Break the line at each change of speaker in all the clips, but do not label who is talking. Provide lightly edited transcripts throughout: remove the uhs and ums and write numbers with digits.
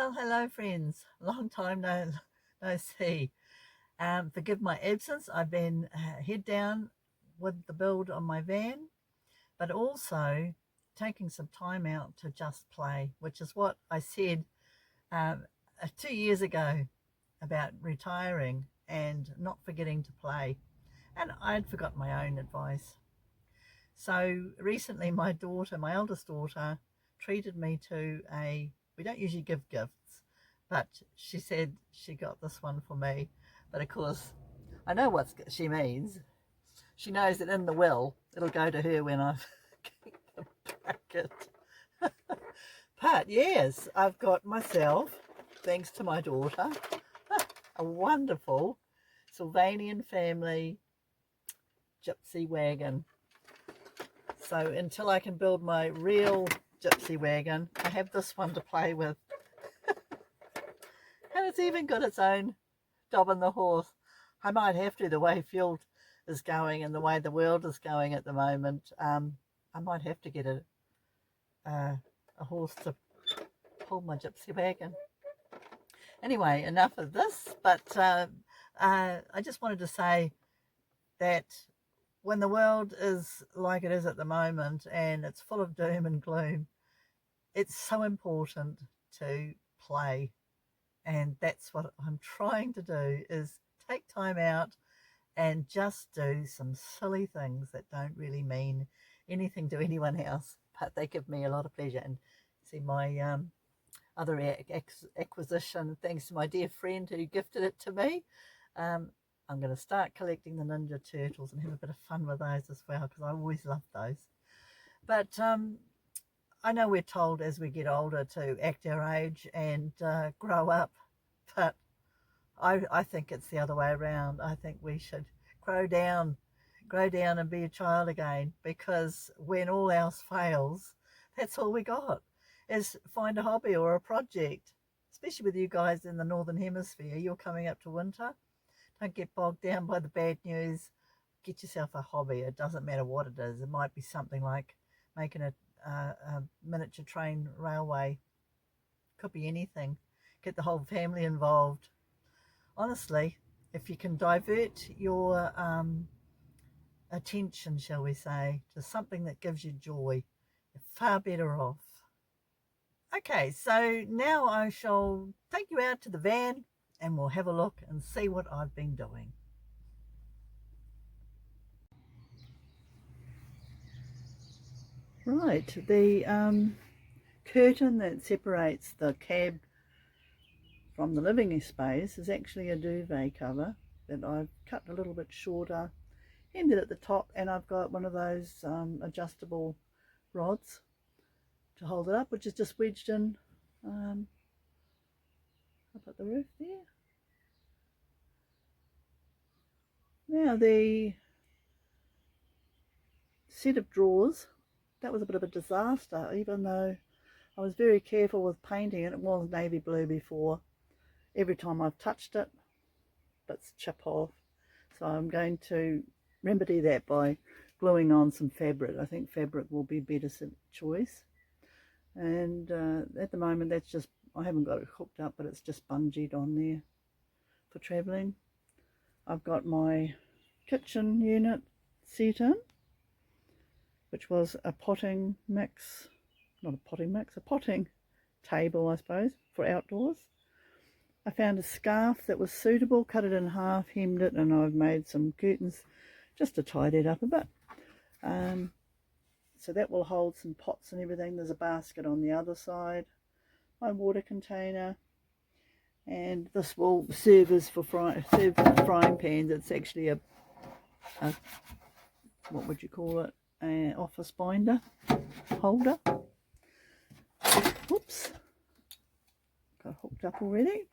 Well, hello friends. Long time no see. Forgive my absence. I've been head down with the build on my van, but also taking some time out to just play, which is what I said 2 years ago about retiring and not forgetting to play. And I'd forgot my own advice. So recently, my eldest daughter, treated me to we don't usually give gifts, but she said she got this one for me. But of course, I know what she means. She knows that in the will, it'll go to her when I've back it. But yes, I've got myself, thanks to my daughter, a wonderful Sylvanian family gypsy wagon. So until I can build my real gypsy wagon, I have this one to play with. And it's even got its own dob on the horse. I might have to, the way fuel is going and the way the world is going at the moment. I might have to get a horse to pull my gypsy wagon. Anyway, enough of this, but I just wanted to say that when the world is like it is at the moment and it's full of doom and gloom, it's so important to play. And that's what I'm trying to do, is take time out and just do some silly things that don't really mean anything to anyone else, but they give me a lot of pleasure. And see, my other acquisition, thanks to my dear friend who gifted it to me, I'm going to start collecting the Ninja Turtles and have a bit of fun with those as well, because I always loved those. But I know we're told as we get older to act our age and grow up, but I think it's the other way around. I think we should grow down and be a child again, because when all else fails, that's all we got, is find a hobby or a project, especially with you guys in the Northern Hemisphere. You're coming up to winter. Don't get bogged down by the bad news. Get yourself a hobby. It doesn't matter what it is. It might be something like making a miniature train railway. Could be anything. Get the whole family involved. Honestly, if you can divert your attention, shall we say, to something that gives you joy, you're far better off. Okay, so now I shall take you out to the van and we'll have a look and see what I've been doing. Right, the curtain that separates the cab from the living space is actually a duvet cover that I've cut a little bit shorter, ended at the top, and I've got one of those adjustable rods to hold it up, which is just wedged in up at the roof there. Now the set of drawers, that was a bit of a disaster, even though I was very careful with painting it. It was navy blue before. Every time I've touched it, bits chip off. So I'm going to remedy that by gluing on some fabric. I think fabric will be a better choice. And at the moment, that's just, I haven't got it hooked up, but it's just bungeed on there for travelling. I've got my kitchen unit set in, which was a potting mix, not a potting mix, a potting table, I suppose, for outdoors. I found a scarf that was suitable, cut it in half, hemmed it, and I've made some curtains just to tie that up a bit. So that will hold some pots and everything. There's a basket on the other side, my water container, and this will serve as for frying pans. It's actually a what would you call it, an office binder holder. Whoops, got hooked up already.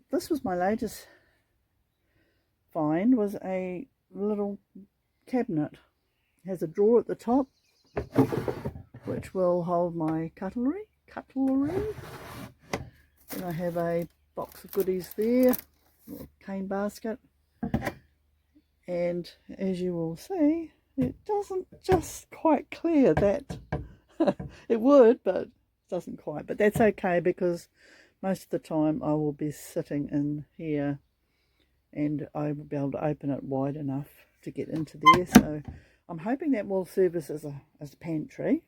This was my latest find, was a little cabinet. It has a drawer at the top which will hold my cutlery. Then I have a box of goodies there, a little cane basket, and as you will see, it doesn't just quite clear that. It would, but doesn't quite, but that's okay because most of the time I will be sitting in here and I will be able to open it wide enough to get into there. So I'm hoping that will serve us as a pantry.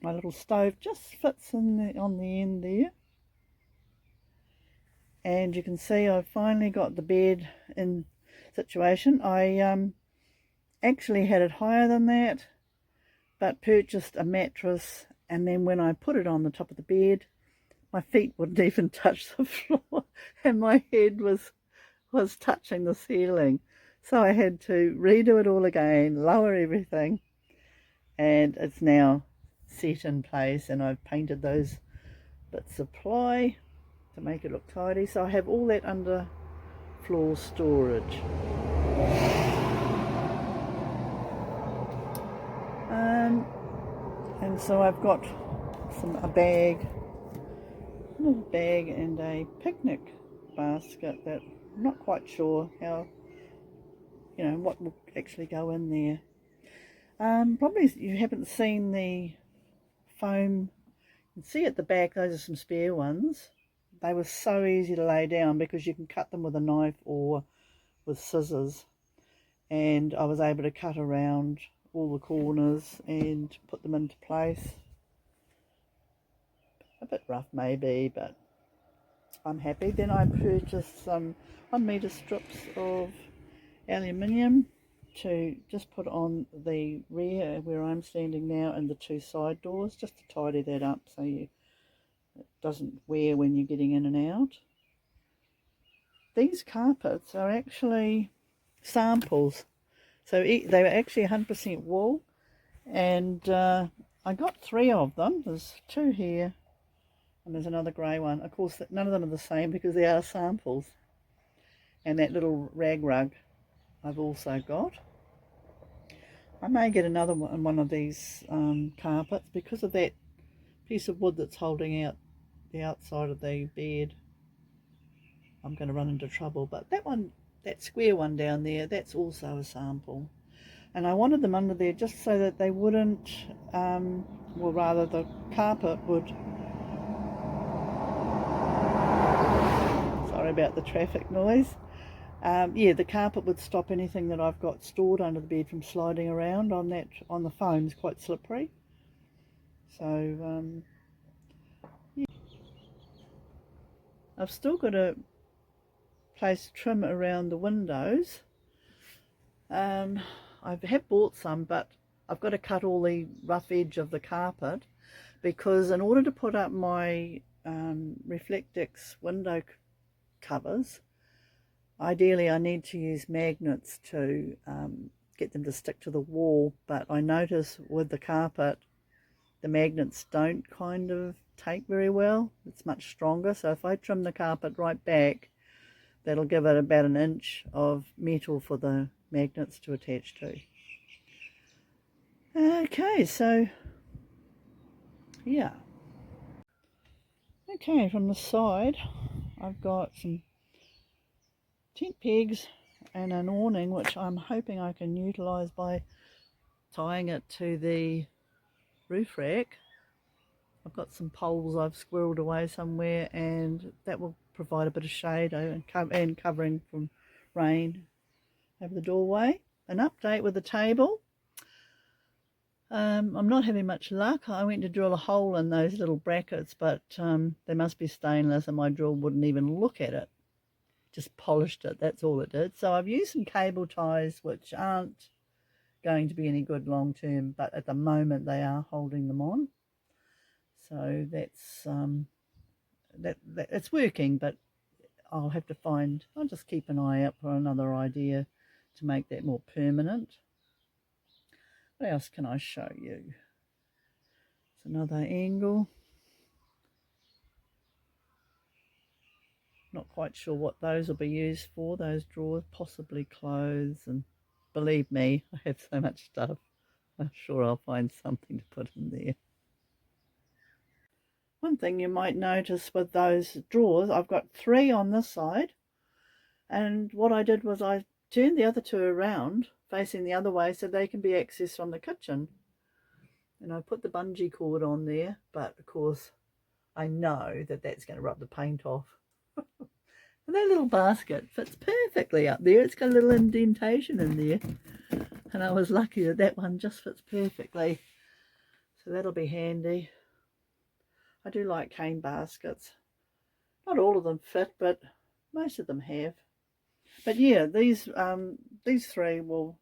My little stove just fits in on the end there. And you can see I've finally got the bed in situation. I actually had it higher than that, but purchased a mattress, and then when I put it on the top of the bed, my feet wouldn't even touch the floor and my head was touching the ceiling. So I had to redo it all again, lower everything, and it's now set in place, and I've painted those bits of ply to make it look tidy. So I have all that under floor storage. And so I've got a little bag and a picnic basket that I'm not quite sure how, what will actually go in there. Probably you haven't seen the foam. You can see at the back, those are some spare ones. They were so easy to lay down because you can cut them with a knife or with scissors. And I was able to cut around all the corners and put them into place. A bit rough maybe, but I'm happy. Then I purchased some 1 metre strips of aluminium to just put on the rear where I'm standing now and the 2 side doors, just to tidy that up so it doesn't wear when you're getting in and out. These carpets are actually samples, so they were actually 100% wool, and I got 3 of them. There's 2 here and there's another grey one. Of course none of them are the same because they are samples. And that little rag rug I've also got. I may get another one of these carpets because of that piece of wood that's holding out the outside of the bed. I'm going to run into trouble, but that square one down there, that's also a sample. And I wanted them under there just so that they wouldn't, well rather the carpet would, sorry about the traffic noise. Yeah, the carpet would stop anything that I've got stored under the bed from sliding around on the foam. It's quite slippery. So, yeah. I've still got to place trim around the windows. I have bought some, but I've got to cut all the rough edge of the carpet because in order to put up my Reflectix window covers, ideally I need to use magnets to get them to stick to the wall, but I notice with the carpet the magnets don't kind of take very well. It's much stronger, so if I trim the carpet right back, that'll give it about 1 inch of metal for the magnets to attach to. Okay, so yeah. Okay, from the side I've got some tent pegs and an awning, which I'm hoping I can utilise by tying it to the roof rack. I've got some poles I've squirreled away somewhere, and that will provide a bit of shade and covering from rain over the doorway. An update with the table. I'm not having much luck. I went to drill a hole in those little brackets, but they must be stainless and my drill wouldn't even look at it. Just polished it, that's all it did. So I've used some cable ties which aren't going to be any good long term, but at the moment they are holding them on. So that's it's working, but I'll just keep an eye out for another idea to make that more permanent. What else can I show you? It's another angle. Not quite sure what those will be used for, those drawers, possibly clothes, and believe me, I have so much stuff. I'm sure I'll find something to put in there. One thing you might notice with those drawers, I've got 3 on this side, and what I did was I turned the other 2 around facing the other way so they can be accessed from the kitchen. And I put the bungee cord on there, but of course I know that that's going to rub the paint off. And that little basket fits perfectly up there. It's got a little indentation in there. And I was lucky that that one just fits perfectly. So that'll be handy. I do like cane baskets. Not all of them fit, but most of them have. But yeah, these three will,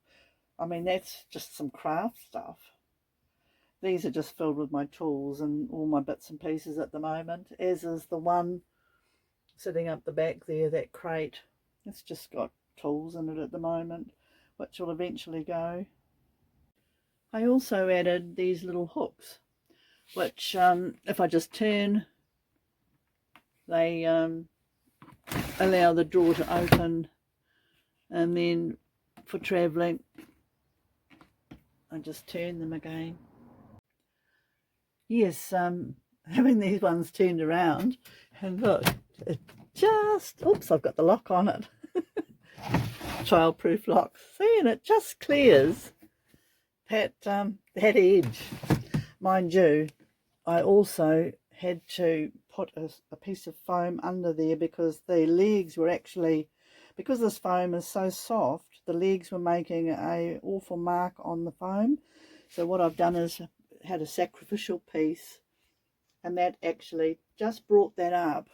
I mean, that's just some craft stuff. These are just filled with my tools and all my bits and pieces at the moment, as is the one sitting up the back there, that crate. It's just got tools in it at the moment, which will eventually go. I also added these little hooks, which if I just turn, they allow the drawer to open, and then for travelling I just turn them again. Yes, having these ones turned around, and look, it just, oops, I've got the lock on it. Childproof lock. See, and it just clears that edge. Mind you, I also had to put a piece of foam under there because the legs were actually, because this foam is so soft, the legs were making an awful mark on the foam. So what I've done is had a sacrificial piece, and that actually just brought that up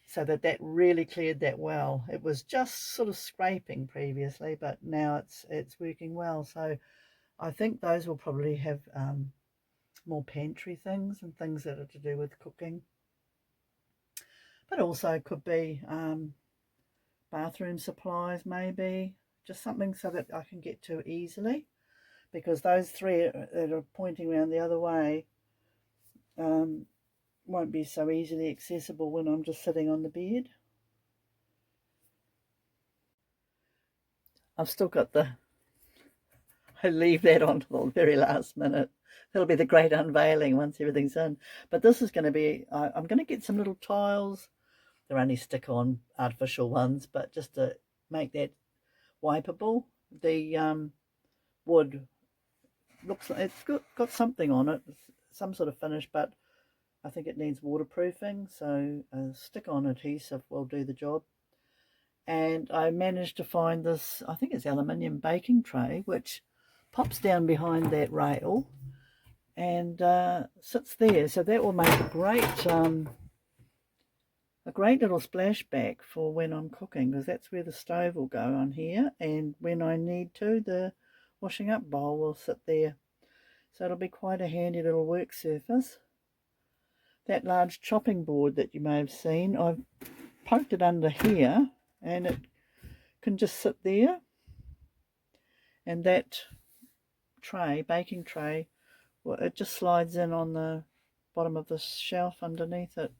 so that really cleared that well. It was just sort of scraping previously, but now it's working well. So I think those will probably have more pantry things and things that are to do with cooking, but also could be bathroom supplies, maybe just something so that I can get to easily, because those three that are pointing around the other way won't be so easily accessible when I'm just sitting on the bed. I've still got I leave that on to the very last minute. That'll be the great unveiling once everything's in. But this is going to be, I'm going to get some little tiles. They're only stick-on artificial ones, but just to make that wipeable. The wood looks like it's got something on it, some sort of finish, but I think it needs waterproofing, so a stick-on adhesive will do the job. And I managed to find this, I think it's aluminium baking tray, which pops down behind that rail and sits there. So that will make a great little splashback for when I'm cooking, because that's where the stove will go on here, and when I need to, the washing up bowl will sit there. So it'll be quite a handy little work surface. That large chopping board that you may have seen, I've poked it under here and it can just sit there, and that tray, baking tray, well, it just slides in on the bottom of the shelf underneath it,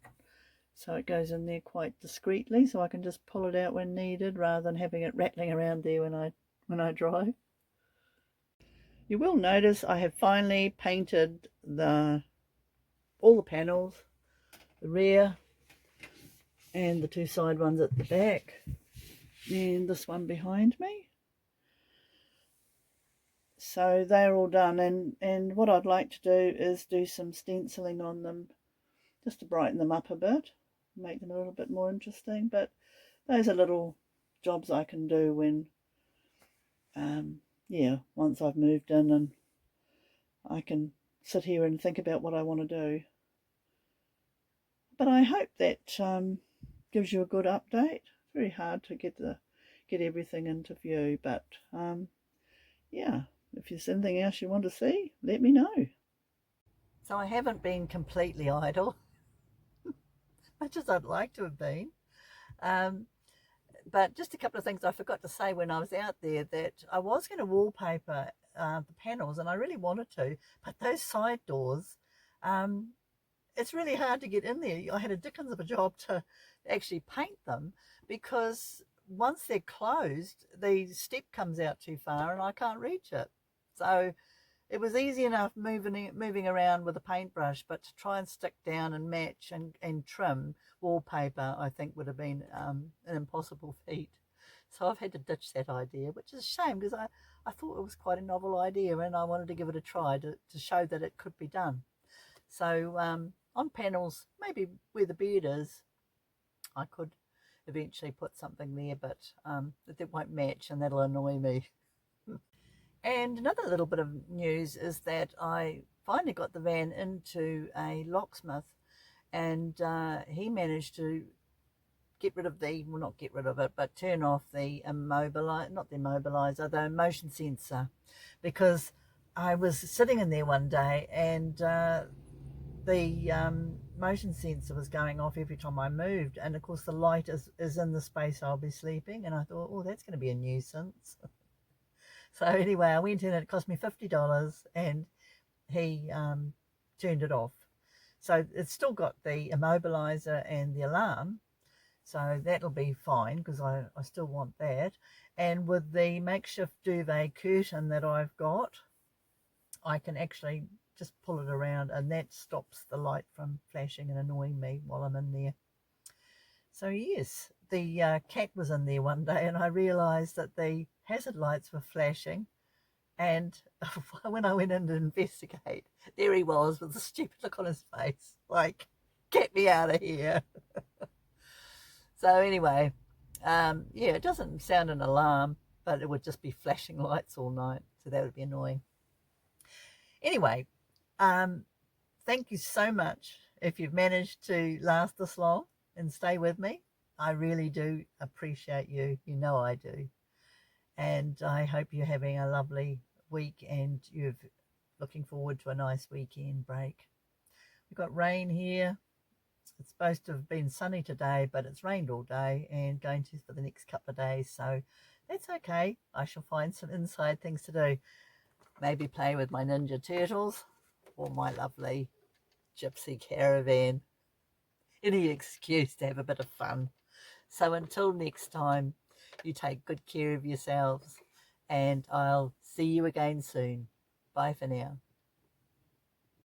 so it goes in there quite discreetly, so I can just pull it out when needed rather than having it rattling around there when I drive. You will notice I have finally painted all the panels, the rear and the two side ones at the back, and this one behind me. So they're all done, and what I'd like to do is do some stenciling on them just to brighten them up a bit, make them a little bit more interesting. But those are little jobs I can do when once I've moved in and I can sit here and think about what I want to do. But I hope that gives you a good update. It's very hard to get everything into view, but yeah, if there's anything else you want to see, let me know. So I haven't been completely idle, much as I'd like to have been. But just a couple of things I forgot to say when I was out there, that I was going to wallpaper the panels, and I really wanted to, but those side doors, it's really hard to get in there. I had a dickens of a job to actually paint them, because once they're closed, the step comes out too far and I can't reach it. So it was easy enough moving around with a paintbrush, but to try and stick down and match and trim wallpaper, I think would have been an impossible feat. So I've had to ditch that idea, which is a shame, because I thought it was quite a novel idea, and I wanted to give it a try to show that it could be done. So on panels, maybe where the bed is, I could eventually put something there, but that won't match, and that'll annoy me. And another little bit of news is that I finally got the van into a locksmith, and he managed to get rid of well, not get rid of it, but turn off the not the immobilizer, the motion sensor, because I was sitting in there one day, and the motion sensor was going off every time I moved, and of course the light is in the space I'll be sleeping, and I thought, oh, that's going to be a nuisance. So anyway, I went in, and it cost me $50, and he turned it off. So it's still got the immobilizer and the alarm, so that'll be fine, because I still want that. And with the makeshift duvet curtain that I've got, I can actually just pull it around, and that stops the light from flashing and annoying me while I'm in there. So yes, the cat was in there one day, and I realised that the hazard lights were flashing, and when I went in to investigate, there he was with a stupid look on his face, like, get me out of here. So anyway, yeah, it doesn't sound an alarm, but it would just be flashing lights all night, so that would be annoying. Anyway, thank you so much if you've managed to last this long and stay with me. I really do appreciate you. You know I do. And I hope you're having a lovely week, and you're looking forward to a nice weekend break. We've got rain here. It's supposed to have been sunny today, but it's rained all day and going to for the next couple of days. So that's okay. I shall find some inside things to do. Maybe play with my Ninja Turtles or my lovely gypsy caravan. Any excuse to have a bit of fun. So until next time, you take good care of yourselves, and I'll see you again soon. Bye for now.